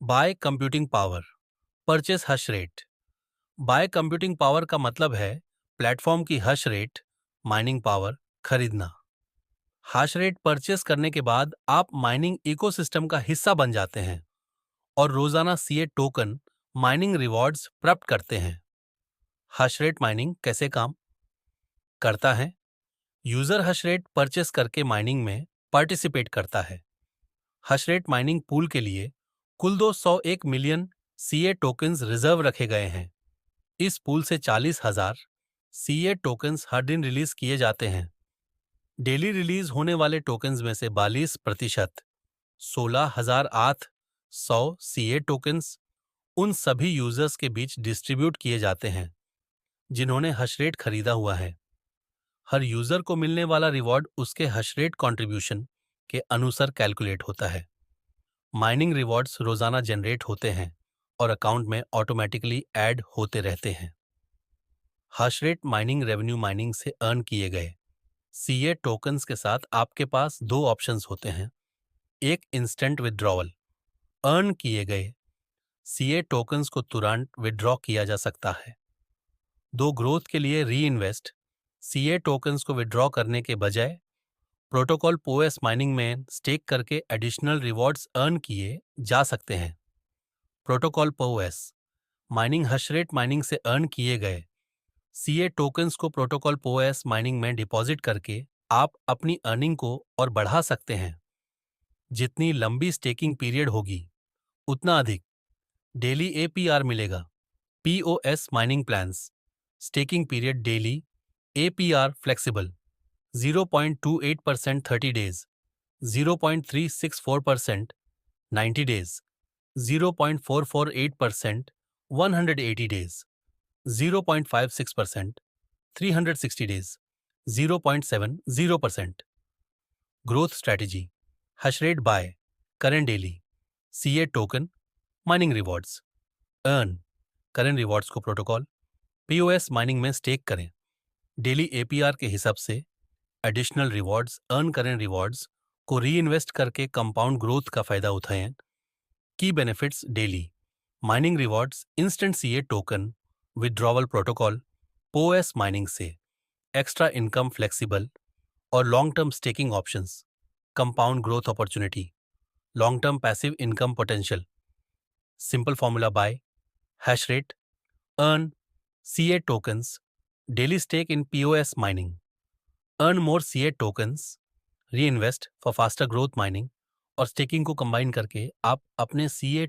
Bye computing power, purchase hash rate. Buy computing power का मतलब है प्लेटफॉर्म की हश रेट, माइनिंग पावर खरीदना। हश रेट परचेस करने के बाद आप माइनिंग इकोसिस्टम का हिस्सा बन जाते हैं और रोजाना सीए टोकन माइनिंग रिवॉर्ड्स प्राप्त करते हैं। हश रेट माइनिंग कैसे काम करता है? यूजर हश रेट परचेस करके माइनिंग में पार्टिसिपेट करता है। हश रेट माइनिंग पूल के लिए कुल 201 मिलियन सीए टोकन्स रिजर्व रखे गए हैं। इस पूल से 40,000 सीए टोकन्स हर दिन रिलीज किए जाते हैं। डेली रिलीज होने वाले टोकन्स में से 42%, 16,800 सीए टोकन्स उन सभी यूजर्स के बीच डिस्ट्रीब्यूट किए जाते हैं जिन्होंने हश रेट खरीदा हुआ है। हर यूजर को मिलने वाला रिवॉर्ड उसके हश रेट कॉन्ट्रीब्यूशन के अनुसार कैलकुलेट होता है। माइनिंग रिवॉर्ड्स रोजाना जनरेट होते हैं और अकाउंट में ऑटोमेटिकली ऐड होते रहते हैं। Hush rate mining revenue mining से अर्न किए गए सीए टोकन्स के साथ आपके पास दो ऑप्शंस होते हैं। एक इंस्टेंट विड्रॉवल, अर्न किए गए सीए टोकन्स को तुरंत विड्रॉ किया जा सकता है। दो, ग्रोथ के लिए री इन्वेस्ट, सीए टोकन्स को विड्रॉ करने के बजाय प्रोटोकॉल पोएस माइनिंग में स्टेक करके एडिशनल रिवॉर्ड्स अर्न किए जा सकते हैं। Protocol POS mining hush rate mining से अर्न किए गए सीए टोकन्स को प्रोटोकॉल पोएस माइनिंग में डिपॉजिट करके आप अपनी अर्निंग को और बढ़ा सकते हैं। जितनी लंबी स्टेकिंग पीरियड होगी उतना अधिक डेली एपीआर मिलेगा। POS mining plans, staking period daily, APR flexible 0.28% 30 days, 0.364% 90 days, 0.448% 180 days, 0.56% 360 days, 0.70%। Growth strategy, hush rate bye, current daily, CA token, mining rewards, earn current rewards को प्रोटोकॉल पीओएस माइनिंग में stake करें। Daily APR के हिसाब से additional rewards earn करें, rewards को री invest करके कंपाउंड ग्रोथ का फायदा उठाएं। की benefits daily mining rewards, instant CA token withdrawal protocol POS mining से, एक्स्ट्रा इनकम फ्लेक्सिबल और long term staking options, compound growth opportunity, long term passive income potential. Simple formula buy hash rate, earn CA tokens, daily stake in POS mining, earn more CA tokens, reinvest for faster growth mining और staking को combine करके आप अपने CA